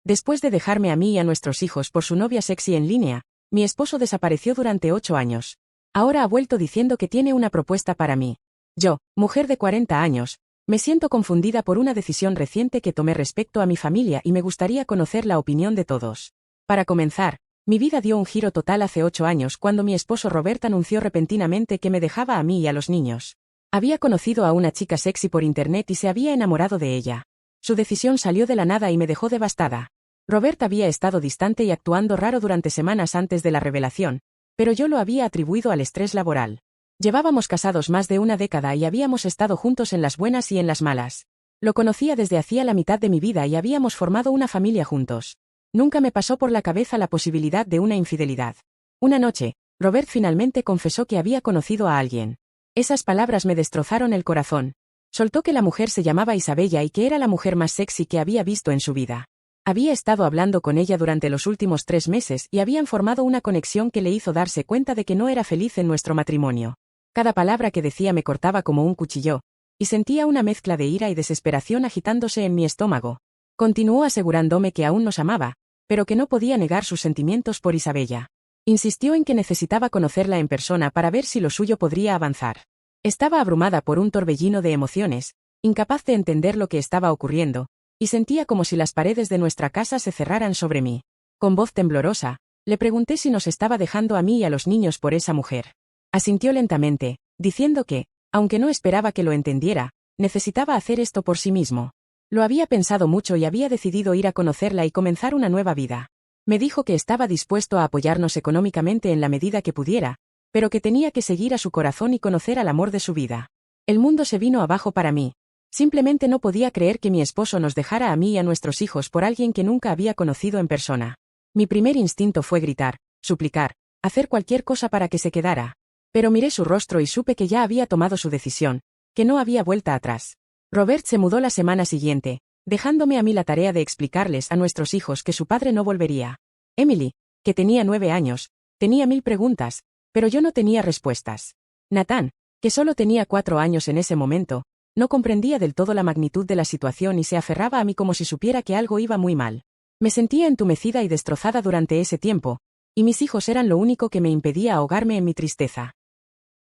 Después de dejarme a mí y a nuestros hijos por su novia sexy en línea, mi esposo desapareció durante 8 años. Ahora ha vuelto diciendo que tiene una propuesta para mí. Yo, mujer de 40 años, me siento confundida por una decisión reciente que tomé respecto a mi familia y me gustaría conocer la opinión de todos. Para comenzar, mi vida dio un giro total hace 8 años cuando mi esposo Robert anunció repentinamente que me dejaba a mí y a los niños. Había conocido a una chica sexy por internet y se había enamorado de ella. Su decisión salió de la nada y me dejó devastada. Robert había estado distante y actuando raro durante semanas antes de la revelación, pero yo lo había atribuido al estrés laboral. Llevábamos casados más de una década y habíamos estado juntos en las buenas y en las malas. Lo conocía desde hacía la mitad de mi vida y habíamos formado una familia juntos. Nunca me pasó por la cabeza la posibilidad de una infidelidad. Una noche, Robert finalmente confesó que había conocido a alguien. Esas palabras me destrozaron el corazón. Soltó que la mujer se llamaba Isabella y que era la mujer más sexy que había visto en su vida. Había estado hablando con ella durante los últimos 3 meses y habían formado una conexión que le hizo darse cuenta de que no era feliz en nuestro matrimonio. Cada palabra que decía me cortaba como un cuchillo, y sentía una mezcla de ira y desesperación agitándose en mi estómago. Continuó asegurándome que aún nos amaba, pero que no podía negar sus sentimientos por Isabella. Insistió en que necesitaba conocerla en persona para ver si lo suyo podría avanzar. Estaba abrumada por un torbellino de emociones, incapaz de entender lo que estaba ocurriendo, y sentía como si las paredes de nuestra casa se cerraran sobre mí. Con voz temblorosa, le pregunté si nos estaba dejando a mí y a los niños por esa mujer. Asintió lentamente, diciendo que, aunque no esperaba que lo entendiera, necesitaba hacer esto por sí mismo. Lo había pensado mucho y había decidido ir a conocerla y comenzar una nueva vida. Me dijo que estaba dispuesto a apoyarnos económicamente en la medida que pudiera, pero que tenía que seguir a su corazón y conocer al amor de su vida. El mundo se vino abajo para mí. Simplemente no podía creer que mi esposo nos dejara a mí y a nuestros hijos por alguien que nunca había conocido en persona. Mi primer instinto fue gritar, suplicar, hacer cualquier cosa para que se quedara. Pero miré su rostro y supe que ya había tomado su decisión, que no había vuelta atrás. Robert se mudó la semana siguiente, dejándome a mí la tarea de explicarles a nuestros hijos que su padre no volvería. Emily, que tenía 9 años, tenía 1000 preguntas, pero yo no tenía respuestas. Nathan, que solo tenía 4 años en ese momento, no comprendía del todo la magnitud de la situación y se aferraba a mí como si supiera que algo iba muy mal. Me sentía entumecida y destrozada durante ese tiempo, y mis hijos eran lo único que me impedía ahogarme en mi tristeza.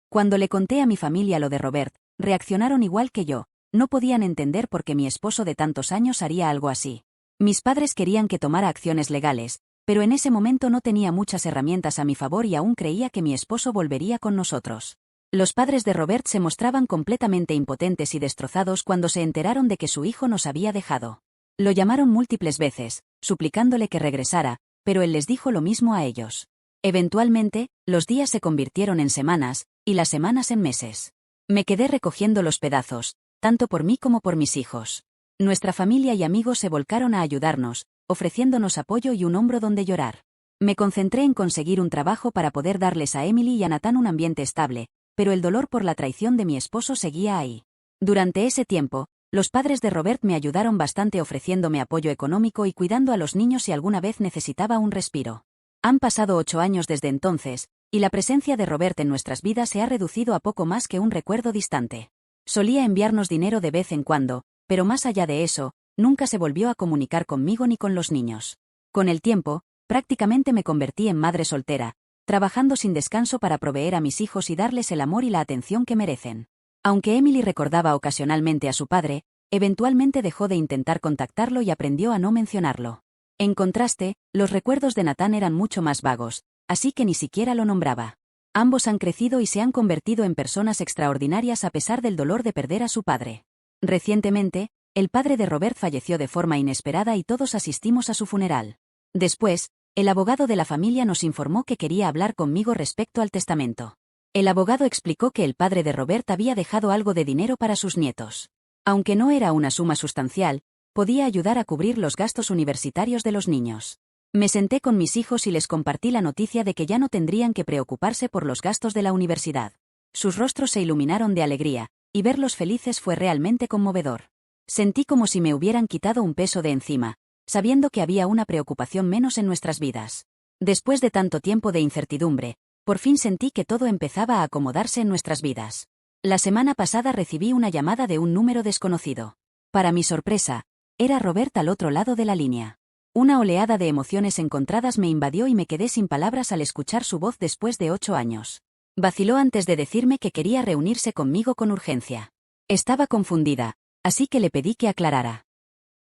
Cuando le conté a mi familia lo de Robert, reaccionaron igual que yo. No podían entender por qué mi esposo de tantos años haría algo así. Mis padres querían que tomara acciones legales, pero en ese momento no tenía muchas herramientas a mi favor y aún creía que mi esposo volvería con nosotros. Los padres de Robert se mostraban completamente impotentes y destrozados cuando se enteraron de que su hijo nos había dejado. Lo llamaron múltiples veces, suplicándole que regresara, pero él les dijo lo mismo a ellos. Eventualmente, los días se convirtieron en semanas, y las semanas en meses. Me quedé recogiendo los pedazos, tanto por mí como por mis hijos. Nuestra familia y amigos se volcaron a ayudarnos, ofreciéndonos apoyo y un hombro donde llorar. Me concentré en conseguir un trabajo para poder darles a Emily y a Nathan un ambiente estable, pero el dolor por la traición de mi esposo seguía ahí. Durante ese tiempo, los padres de Robert me ayudaron bastante ofreciéndome apoyo económico y cuidando a los niños si alguna vez necesitaba un respiro. Han pasado 8 años desde entonces, y la presencia de Robert en nuestras vidas se ha reducido a poco más que un recuerdo distante. Solía enviarnos dinero de vez en cuando, pero más allá de eso, nunca se volvió a comunicar conmigo ni con los niños. Con el tiempo, prácticamente me convertí en madre soltera, trabajando sin descanso para proveer a mis hijos y darles el amor y la atención que merecen. Aunque Emily recordaba ocasionalmente a su padre, eventualmente dejó de intentar contactarlo y aprendió a no mencionarlo. En contraste, los recuerdos de Nathan eran mucho más vagos, así que ni siquiera lo nombraba. Ambos han crecido y se han convertido en personas extraordinarias a pesar del dolor de perder a su padre. Recientemente, el padre de Robert falleció de forma inesperada y todos asistimos a su funeral. Después, el abogado de la familia nos informó que quería hablar conmigo respecto al testamento. El abogado explicó que el padre de Robert había dejado algo de dinero para sus nietos. Aunque no era una suma sustancial, podía ayudar a cubrir los gastos universitarios de los niños. Me senté con mis hijos y les compartí la noticia de que ya no tendrían que preocuparse por los gastos de la universidad. Sus rostros se iluminaron de alegría, y verlos felices fue realmente conmovedor. Sentí como si me hubieran quitado un peso de encima, sabiendo que había una preocupación menos en nuestras vidas. Después de tanto tiempo de incertidumbre, por fin sentí que todo empezaba a acomodarse en nuestras vidas. La semana pasada recibí una llamada de un número desconocido. Para mi sorpresa, era Robert al otro lado de la línea. Una oleada de emociones encontradas me invadió y me quedé sin palabras al escuchar su voz después de 8 años. Vaciló antes de decirme que quería reunirse conmigo con urgencia. Estaba confundida, así que le pedí que aclarara.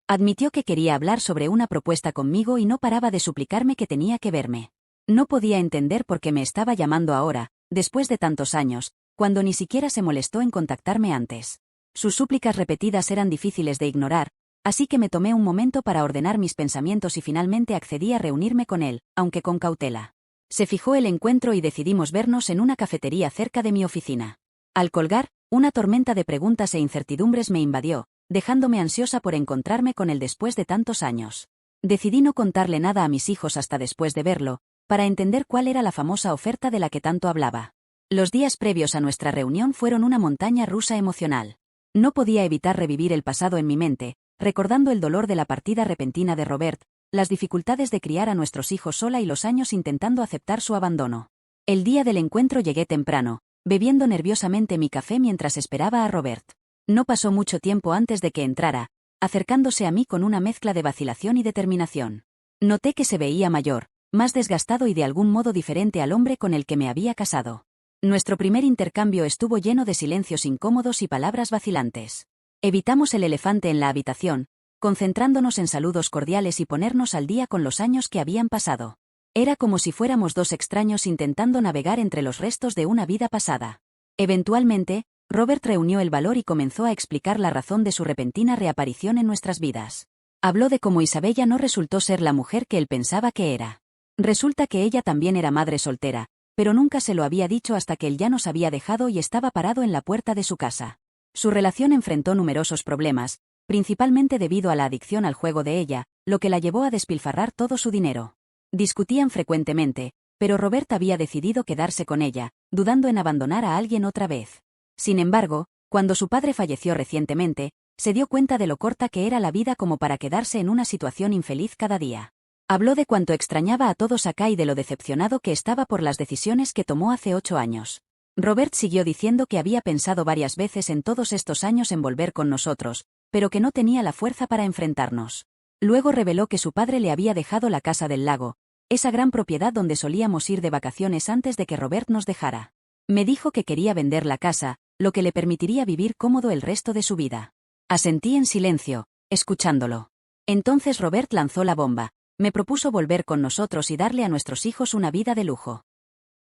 Admitió que quería hablar sobre una propuesta conmigo y no paraba de suplicarme que tenía que verme. No podía entender por qué me estaba llamando ahora, después de tantos años, cuando ni siquiera se molestó en contactarme antes. Sus súplicas repetidas eran difíciles de ignorar, así que me tomé un momento para ordenar mis pensamientos y finalmente accedí a reunirme con él, aunque con cautela. Se fijó el encuentro y decidimos vernos en una cafetería cerca de mi oficina. Al colgar, una tormenta de preguntas e incertidumbres me invadió, dejándome ansiosa por encontrarme con él después de tantos años. Decidí no contarle nada a mis hijos hasta después de verlo, para entender cuál era la famosa oferta de la que tanto hablaba. Los días previos a nuestra reunión fueron una montaña rusa emocional. No podía evitar revivir el pasado en mi mente, recordando el dolor de la partida repentina de Robert, las dificultades de criar a nuestros hijos sola y los años intentando aceptar su abandono. El día del encuentro llegué temprano, bebiendo nerviosamente mi café mientras esperaba a Robert. No pasó mucho tiempo antes de que entrara, acercándose a mí con una mezcla de vacilación y determinación. Noté que se veía mayor, más desgastado y de algún modo diferente al hombre con el que me había casado. Nuestro primer intercambio estuvo lleno de silencios incómodos y palabras vacilantes. Evitamos el elefante en la habitación, concentrándonos en saludos cordiales y ponernos al día con los años que habían pasado. Era como si fuéramos dos extraños intentando navegar entre los restos de una vida pasada. Eventualmente, Robert reunió el valor y comenzó a explicar la razón de su repentina reaparición en nuestras vidas. Habló de cómo Isabella no resultó ser la mujer que él pensaba que era. Resulta que ella también era madre soltera, pero nunca se lo había dicho hasta que él ya nos había dejado y estaba parado en la puerta de su casa. Su relación enfrentó numerosos problemas, principalmente debido a la adicción al juego de ella, lo que la llevó a despilfarrar todo su dinero. Discutían frecuentemente, pero Robert había decidido quedarse con ella, dudando en abandonar a alguien otra vez. Sin embargo, cuando su padre falleció recientemente, se dio cuenta de lo corta que era la vida como para quedarse en una situación infeliz cada día. Habló de cuánto extrañaba a todos acá y de lo decepcionado que estaba por las decisiones que tomó hace 8 años. Robert siguió diciendo que había pensado varias veces en todos estos años en volver con nosotros, pero que no tenía la fuerza para enfrentarnos. Luego reveló que su padre le había dejado la casa del lago, esa gran propiedad donde solíamos ir de vacaciones antes de que Robert nos dejara. Me dijo que quería vender la casa, lo que le permitiría vivir cómodo el resto de su vida. Asentí en silencio, escuchándolo. Entonces Robert lanzó la bomba. Me propuso volver con nosotros y darle a nuestros hijos una vida de lujo.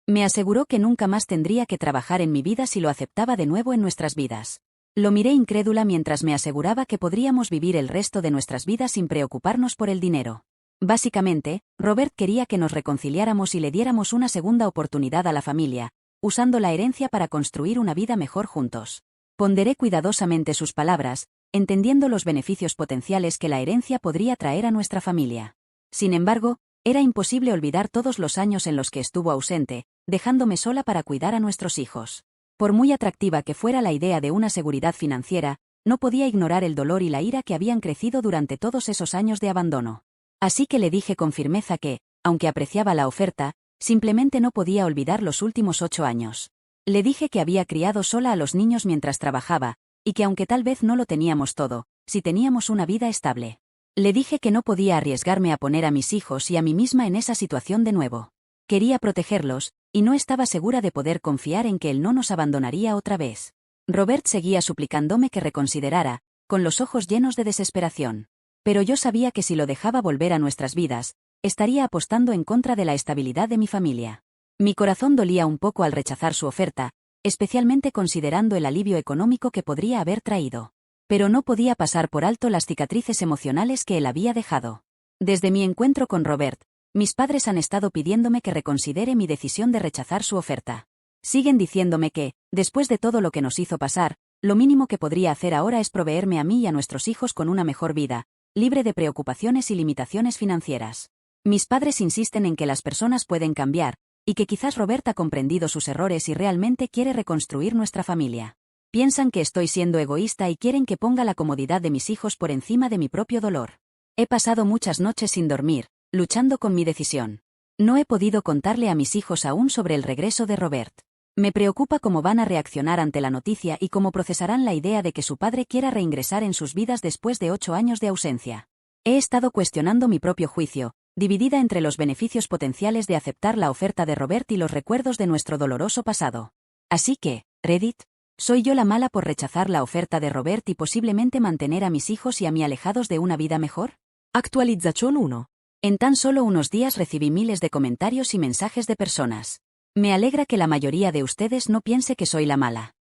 Me aseguró que nunca más tendría que trabajar en mi vida si lo aceptaba de nuevo en nuestras vidas. Lo miré incrédula mientras me aseguraba que podríamos vivir el resto de nuestras vidas sin preocuparnos por el dinero. Básicamente, Robert quería que nos reconciliáramos y le diéramos una segunda oportunidad a la familia, usando la herencia para construir una vida mejor juntos. Ponderé cuidadosamente sus palabras, entendiendo los beneficios potenciales que la herencia podría traer a nuestra familia. Sin embargo, era imposible olvidar todos los años en los que estuvo ausente, dejándome sola para cuidar a nuestros hijos. Por muy atractiva que fuera la idea de una seguridad financiera, no podía ignorar el dolor y la ira que habían crecido durante todos esos años de abandono. Así que le dije con firmeza que, aunque apreciaba la oferta, simplemente no podía olvidar los últimos 8 años. Le dije que había criado sola a los niños mientras trabajaba, y que aunque tal vez no lo teníamos todo, sí teníamos una vida estable. Le dije que no podía arriesgarme a poner a mis hijos y a mí misma en esa situación de nuevo. Quería protegerlos, y no estaba segura de poder confiar en que él no nos abandonaría otra vez. Robert seguía suplicándome que reconsiderara, con los ojos llenos de desesperación. Pero yo sabía que si lo dejaba volver a nuestras vidas, estaría apostando en contra de la estabilidad de mi familia. Mi corazón dolía un poco al rechazar su oferta, especialmente considerando el alivio económico que podría haber traído. Pero no podía pasar por alto las cicatrices emocionales que él había dejado. Desde mi encuentro con Robert, mis padres han estado pidiéndome que reconsidere mi decisión de rechazar su oferta. Siguen diciéndome que, después de todo lo que nos hizo pasar, lo mínimo que podría hacer ahora es proveerme a mí y a nuestros hijos con una mejor vida, libre de preocupaciones y limitaciones financieras. Mis padres insisten en que las personas pueden cambiar, y que quizás Robert ha comprendido sus errores y realmente quiere reconstruir nuestra familia. Piensan que estoy siendo egoísta y quieren que ponga la comodidad de mis hijos por encima de mi propio dolor. He pasado muchas noches sin dormir, luchando con mi decisión. No he podido contarle a mis hijos aún sobre el regreso de Robert. Me preocupa cómo van a reaccionar ante la noticia y cómo procesarán la idea de que su padre quiera reingresar en sus vidas después de 8 años de ausencia. He estado cuestionando mi propio juicio, dividida entre los beneficios potenciales de aceptar la oferta de Robert y los recuerdos de nuestro doloroso pasado. Así que, Reddit, ¿soy yo la mala por rechazar la oferta de Robert y posiblemente mantener a mis hijos y a mí alejados de una vida mejor? Actualización 1. En tan solo unos días recibí miles de comentarios y mensajes de personas. Me alegra que la mayoría de ustedes no piense que soy la mala.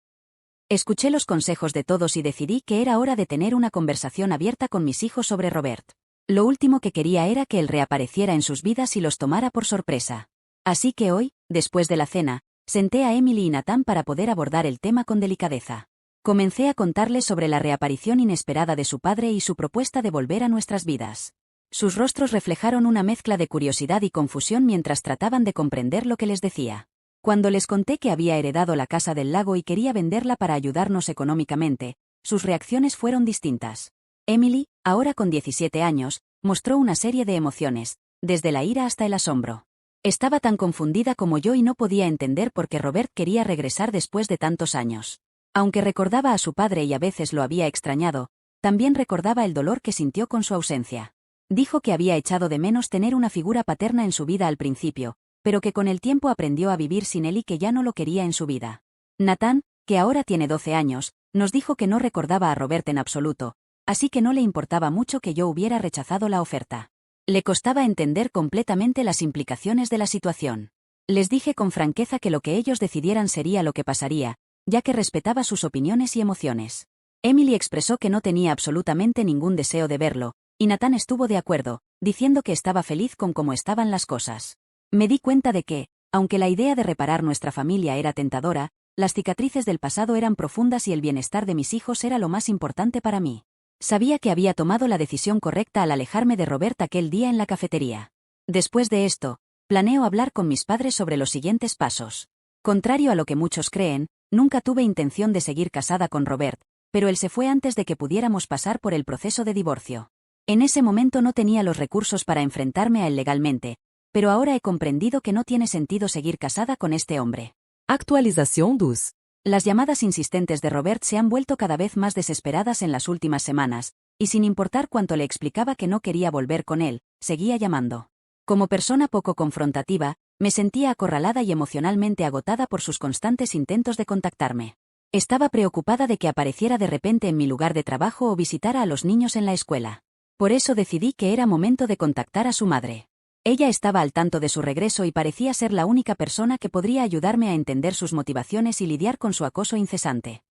Escuché los consejos de todos y decidí que era hora de tener una conversación abierta con mis hijos sobre Robert. Lo último que quería era que él reapareciera en sus vidas y los tomara por sorpresa. Así que hoy, después de la cena, senté a Emily y Nathan para poder abordar el tema con delicadeza. Comencé a contarles sobre la reaparición inesperada de su padre y su propuesta de volver a nuestras vidas. Sus rostros reflejaron una mezcla de curiosidad y confusión mientras trataban de comprender lo que les decía. Cuando les conté que había heredado la casa del lago y quería venderla para ayudarnos económicamente, sus reacciones fueron distintas. Emily, ahora con 17 años, mostró una serie de emociones, desde la ira hasta el asombro. Estaba tan confundida como yo y no podía entender por qué Robert quería regresar después de tantos años. Aunque recordaba a su padre y a veces lo había extrañado, también recordaba el dolor que sintió con su ausencia. Dijo que había echado de menos tener una figura paterna en su vida al principio, pero que con el tiempo aprendió a vivir sin él y que ya no lo quería en su vida. Nathan, que ahora tiene 12 años, nos dijo que no recordaba a Robert en absoluto, así que no le importaba mucho que yo hubiera rechazado la oferta. Le costaba entender completamente las implicaciones de la situación. Les dije con franqueza que lo que ellos decidieran sería lo que pasaría, ya que respetaba sus opiniones y emociones. Emily expresó que no tenía absolutamente ningún deseo de verlo, y Nathan estuvo de acuerdo, diciendo que estaba feliz con cómo estaban las cosas. Me di cuenta de que, aunque la idea de reparar nuestra familia era tentadora, las cicatrices del pasado eran profundas y el bienestar de mis hijos era lo más importante para mí. Sabía que había tomado la decisión correcta al alejarme de Robert aquel día en la cafetería. Después de esto, planeo hablar con mis padres sobre los siguientes pasos. Contrario a lo que muchos creen, nunca tuve intención de seguir casada con Robert, pero él se fue antes de que pudiéramos pasar por el proceso de divorcio. En ese momento no tenía los recursos para enfrentarme a él legalmente, pero ahora he comprendido que no tiene sentido seguir casada con este hombre. Actualización 2. Las llamadas insistentes de Robert se han vuelto cada vez más desesperadas en las últimas semanas, y sin importar cuánto le explicaba que no quería volver con él, seguía llamando. Como persona poco confrontativa, me sentía acorralada y emocionalmente agotada por sus constantes intentos de contactarme. Estaba preocupada de que apareciera de repente en mi lugar de trabajo o visitara a los niños en la escuela. Por eso decidí que era momento de contactar a su madre. Ella estaba al tanto de su regreso y parecía ser la única persona que podría ayudarme a entender sus motivaciones y lidiar con su acoso incesante.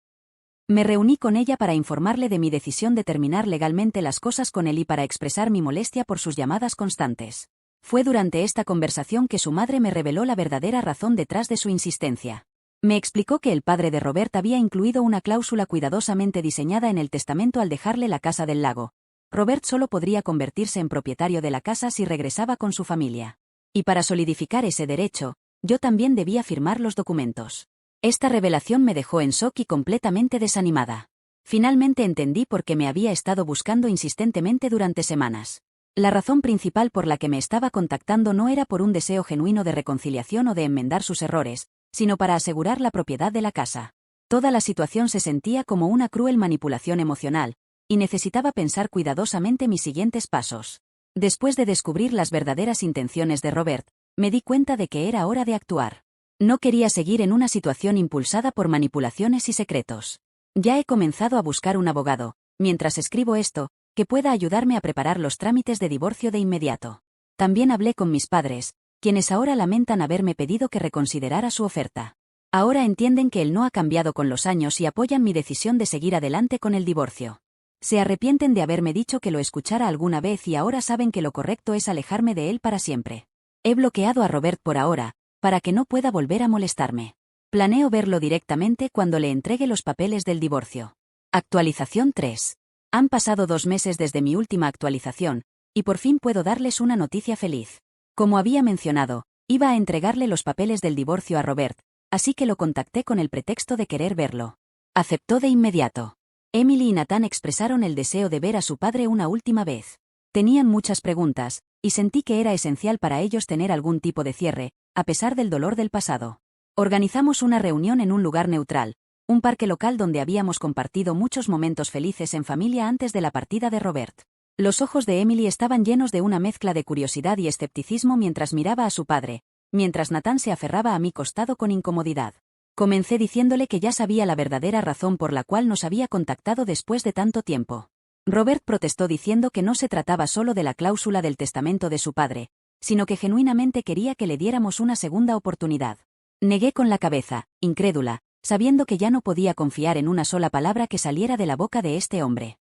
Me reuní con ella para informarle de mi decisión de terminar legalmente las cosas con él y para expresar mi molestia por sus llamadas constantes. Fue durante esta conversación que su madre me reveló la verdadera razón detrás de su insistencia. Me explicó que el padre de Robert había incluido una cláusula cuidadosamente diseñada en el testamento al dejarle la casa del lago. Robert solo podría convertirse en propietario de la casa si regresaba con su familia. Y para solidificar ese derecho, yo también debía firmar los documentos. Esta revelación me dejó en shock y completamente desanimada. Finalmente entendí por qué me había estado buscando insistentemente durante semanas. La razón principal por la que me estaba contactando no era por un deseo genuino de reconciliación o de enmendar sus errores, sino para asegurar la propiedad de la casa. Toda la situación se sentía como una cruel manipulación emocional, y necesitaba pensar cuidadosamente mis siguientes pasos. Después de descubrir las verdaderas intenciones de Robert, me di cuenta de que era hora de actuar. No quería seguir en una situación impulsada por manipulaciones y secretos. Ya he comenzado a buscar un abogado, mientras escribo esto, que pueda ayudarme a preparar los trámites de divorcio de inmediato. También hablé con mis padres, quienes ahora lamentan haberme pedido que reconsiderara su oferta. Ahora entienden que él no ha cambiado con los años y apoyan mi decisión de seguir adelante con el divorcio. Se arrepienten de haberme dicho que lo escuchara alguna vez y ahora saben que lo correcto es alejarme de él para siempre. He bloqueado a Robert por ahora, para que no pueda volver a molestarme. Planeo verlo directamente cuando le entregue los papeles del divorcio. Actualización 3. Han pasado 2 meses desde mi última actualización, y por fin puedo darles una noticia feliz. Como había mencionado, iba a entregarle los papeles del divorcio a Robert, así que lo contacté con el pretexto de querer verlo. Aceptó de inmediato. Emily y Nathan expresaron el deseo de ver a su padre una última vez. Tenían muchas preguntas, y sentí que era esencial para ellos tener algún tipo de cierre, a pesar del dolor del pasado. Organizamos una reunión en un lugar neutral, un parque local donde habíamos compartido muchos momentos felices en familia antes de la partida de Robert. Los ojos de Emily estaban llenos de una mezcla de curiosidad y escepticismo mientras miraba a su padre, mientras Nathan se aferraba a mi costado con incomodidad. Comencé diciéndole que ya sabía la verdadera razón por la cual nos había contactado después de tanto tiempo. Robert protestó diciendo que no se trataba solo de la cláusula del testamento de su padre, sino que genuinamente quería que le diéramos una segunda oportunidad. Negué con la cabeza, incrédula, sabiendo que ya no podía confiar en una sola palabra que saliera de la boca de este hombre.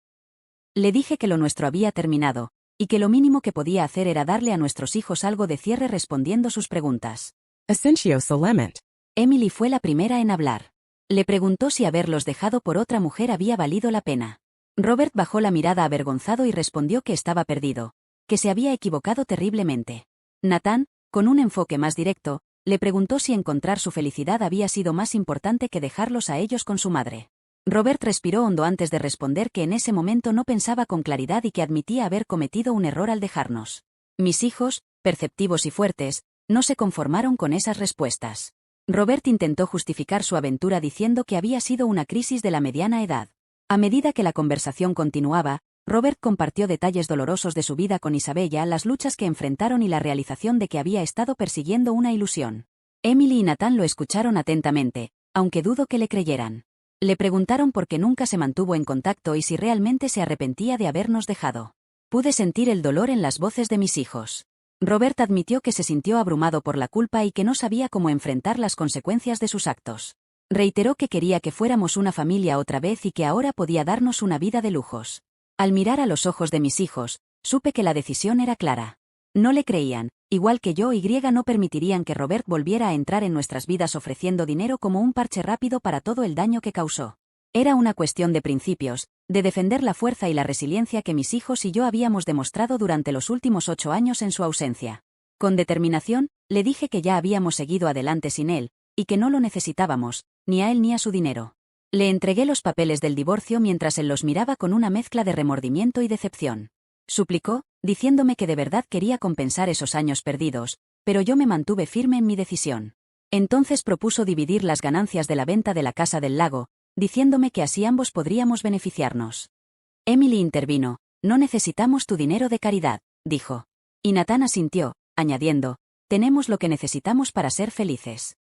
Le dije que lo nuestro había terminado, y que lo mínimo que podía hacer era darle a nuestros hijos algo de cierre respondiendo sus preguntas. Essentio solement. Emily fue la primera en hablar. Le preguntó si haberlos dejado por otra mujer había valido la pena. Robert bajó la mirada avergonzado y respondió que estaba perdido, que se había equivocado terriblemente. Nathan, con un enfoque más directo, le preguntó si encontrar su felicidad había sido más importante que dejarlos a ellos con su madre. Robert respiró hondo antes de responder que en ese momento no pensaba con claridad y que admitía haber cometido un error al dejarnos. Mis hijos, perceptivos y fuertes, no se conformaron con esas respuestas. Robert intentó justificar su aventura diciendo que había sido una crisis de la mediana edad. A medida que la conversación continuaba, Robert compartió detalles dolorosos de su vida con Isabella, las luchas que enfrentaron y la realización de que había estado persiguiendo una ilusión. Emily y Nathan lo escucharon atentamente, aunque dudo que le creyeran. Le preguntaron por qué nunca se mantuvo en contacto y si realmente se arrepentía de habernos dejado. Pude sentir el dolor en las voces de mis hijos. Robert admitió que se sintió abrumado por la culpa y que no sabía cómo enfrentar las consecuencias de sus actos. Reiteró que quería que fuéramos una familia otra vez y que ahora podía darnos una vida de lujos. Al mirar a los ojos de mis hijos, supe que la decisión era clara. No le creían, igual que yo y no permitirían que Robert volviera a entrar en nuestras vidas ofreciendo dinero como un parche rápido para todo el daño que causó. Era una cuestión de principios, de defender la fuerza y la resiliencia que mis hijos y yo habíamos demostrado durante los últimos 8 años en su ausencia. Con determinación, le dije que ya habíamos seguido adelante sin él, y que no lo necesitábamos, ni a él ni a su dinero. Le entregué los papeles del divorcio mientras él los miraba con una mezcla de remordimiento y decepción. Suplicó, diciéndome que de verdad quería compensar esos años perdidos, pero yo me mantuve firme en mi decisión. Entonces propuso dividir las ganancias de la venta de la casa del lago, diciéndome que así ambos podríamos beneficiarnos. Emily intervino, no necesitamos tu dinero de caridad, dijo. Y Nathan asintió, añadiendo, tenemos lo que necesitamos para ser felices.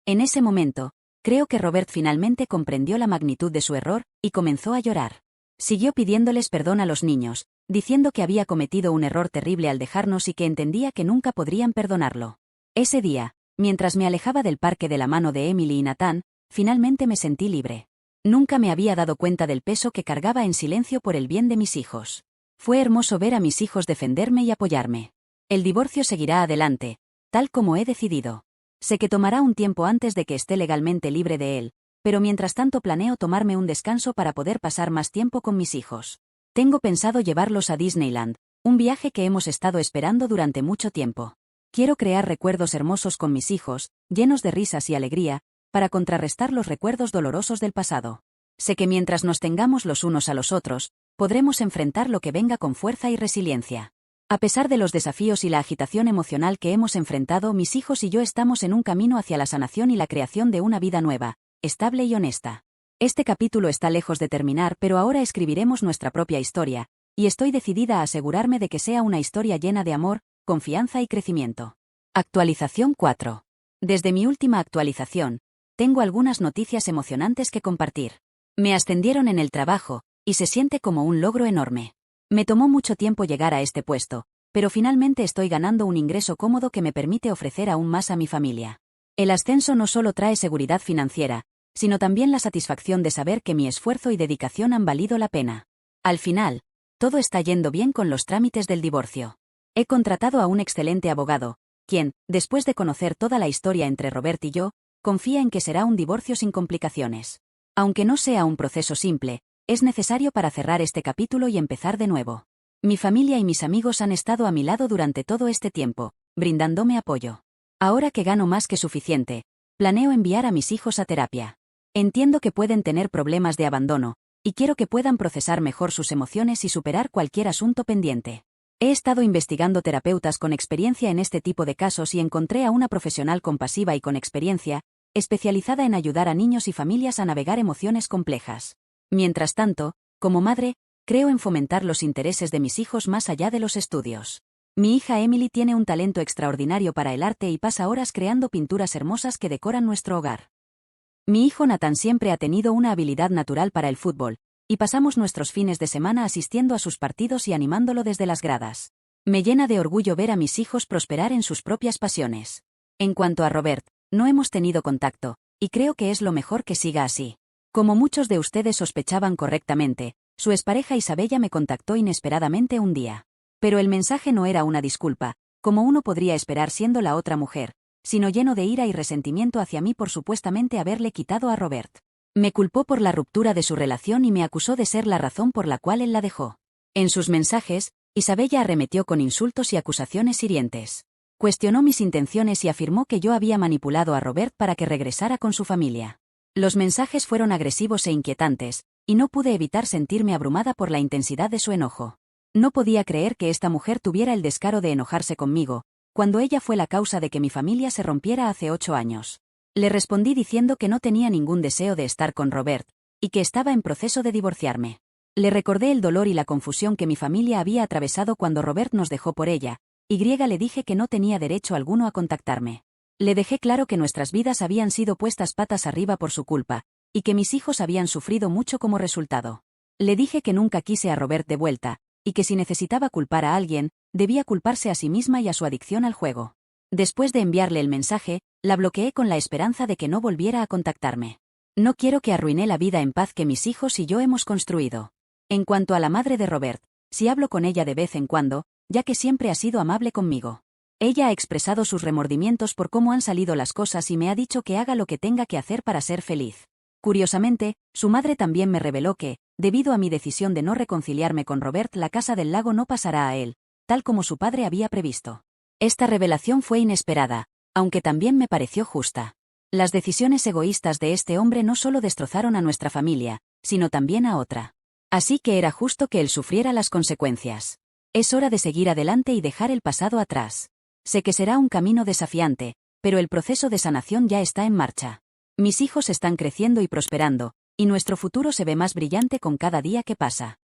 En ese momento, creo que Robert finalmente comprendió la magnitud de su error, y comenzó a llorar. Siguió pidiéndoles perdón a los niños, diciendo que había cometido un error terrible al dejarnos y que entendía que nunca podrían perdonarlo. Ese día, mientras me alejaba del parque de la mano de Emily y Nathan, finalmente me sentí libre. Nunca me había dado cuenta del peso que cargaba en silencio por el bien de mis hijos. Fue hermoso ver a mis hijos defenderme y apoyarme. El divorcio seguirá adelante, tal como he decidido. Sé que tomará un tiempo antes de que esté legalmente libre de él, pero mientras tanto planeo tomarme un descanso para poder pasar más tiempo con mis hijos. Tengo pensado llevarlos a Disneyland, un viaje que hemos estado esperando durante mucho tiempo. Quiero crear recuerdos hermosos con mis hijos, llenos de risas y alegría, para contrarrestar los recuerdos dolorosos del pasado. Sé que mientras nos tengamos los unos a los otros, podremos enfrentar lo que venga con fuerza y resiliencia. A pesar de los desafíos y la agitación emocional que hemos enfrentado, mis hijos y yo estamos en un camino hacia la sanación y la creación de una vida nueva, estable y honesta. Este capítulo está lejos de terminar, pero ahora escribiremos nuestra propia historia, y estoy decidida a asegurarme de que sea una historia llena de amor, confianza y crecimiento. Actualización 4. Desde mi última actualización, tengo algunas noticias emocionantes que compartir. Me ascendieron en el trabajo, y se siente como un logro enorme. Me tomó mucho tiempo llegar a este puesto, pero finalmente estoy ganando un ingreso cómodo que me permite ofrecer aún más a mi familia. El ascenso no solo trae seguridad financiera, sino también la satisfacción de saber que mi esfuerzo y dedicación han valido la pena. Al final, todo está yendo bien con los trámites del divorcio. He contratado a un excelente abogado, quien, después de conocer toda la historia entre Robert y yo, confía en que será un divorcio sin complicaciones. Aunque no sea un proceso simple, es necesario para cerrar este capítulo y empezar de nuevo. Mi familia y mis amigos han estado a mi lado durante todo este tiempo, brindándome apoyo. Ahora que gano más que suficiente, planeo enviar a mis hijos a terapia. Entiendo que pueden tener problemas de abandono, y quiero que puedan procesar mejor sus emociones y superar cualquier asunto pendiente. He estado investigando terapeutas con experiencia en este tipo de casos y encontré a una profesional compasiva y con experiencia, especializada en ayudar a niños y familias a navegar emociones complejas. Mientras tanto, como madre, Creo en fomentar los intereses de mis hijos más allá de los estudios. Mi hija Emily tiene un talento extraordinario para el arte y pasa horas creando pinturas hermosas que decoran nuestro hogar. Mi hijo Nathan siempre ha tenido una habilidad natural para el fútbol, y pasamos nuestros fines de semana asistiendo a sus partidos y animándolo desde las gradas. Me llena de orgullo ver a mis hijos prosperar en sus propias pasiones. En cuanto a Robert, no hemos tenido contacto, y creo que es lo mejor que siga así. Como muchos de ustedes sospechaban correctamente, su expareja Isabella me contactó inesperadamente un día. Pero el mensaje no era una disculpa, como uno podría esperar siendo la otra mujer, sino lleno de ira y resentimiento hacia mí por supuestamente haberle quitado a Robert. Me culpó por la ruptura de su relación y me acusó de ser la razón por la cual él la dejó. En sus mensajes, Isabella arremetió con insultos y acusaciones hirientes. Cuestionó mis intenciones y afirmó que yo había manipulado a Robert para que regresara con su familia. Los mensajes fueron agresivos e inquietantes, y no pude evitar sentirme abrumada por la intensidad de su enojo. No podía creer que esta mujer tuviera el descaro de enojarse conmigo, cuando ella fue la causa de que mi familia se rompiera hace 8 años. Le respondí diciendo que no tenía ningún deseo de estar con Robert, y que estaba en proceso de divorciarme. Le recordé el dolor y la confusión que mi familia había atravesado cuando Robert nos dejó por ella, y le dije que no tenía derecho alguno a contactarme. Le dejé claro que nuestras vidas habían sido puestas patas arriba por su culpa, y que mis hijos habían sufrido mucho como resultado. Le dije que nunca quise a Robert de vuelta, y que si necesitaba culpar a alguien, debía culparse a sí misma y a su adicción al juego. Después de enviarle el mensaje, la bloqueé con la esperanza de que no volviera a contactarme. No quiero que arruine la vida en paz que mis hijos y yo hemos construido. En cuanto a la madre de Robert, si hablo con ella de vez en cuando, ya que siempre ha sido amable conmigo. Ella ha expresado sus remordimientos por cómo han salido las cosas y me ha dicho que haga lo que tenga que hacer para ser feliz. Curiosamente, su madre también me reveló que, debido a mi decisión de no reconciliarme con Robert, la casa del lago no pasará a él, tal como su padre había previsto. Esta revelación fue inesperada, aunque también me pareció justa. Las decisiones egoístas de este hombre no solo destrozaron a nuestra familia, sino también a otra. Así que era justo que él sufriera las consecuencias. Es hora de seguir adelante y dejar el pasado atrás. Sé que será un camino desafiante, pero el proceso de sanación ya está en marcha. Mis hijos están creciendo y prosperando, y nuestro futuro se ve más brillante con cada día que pasa.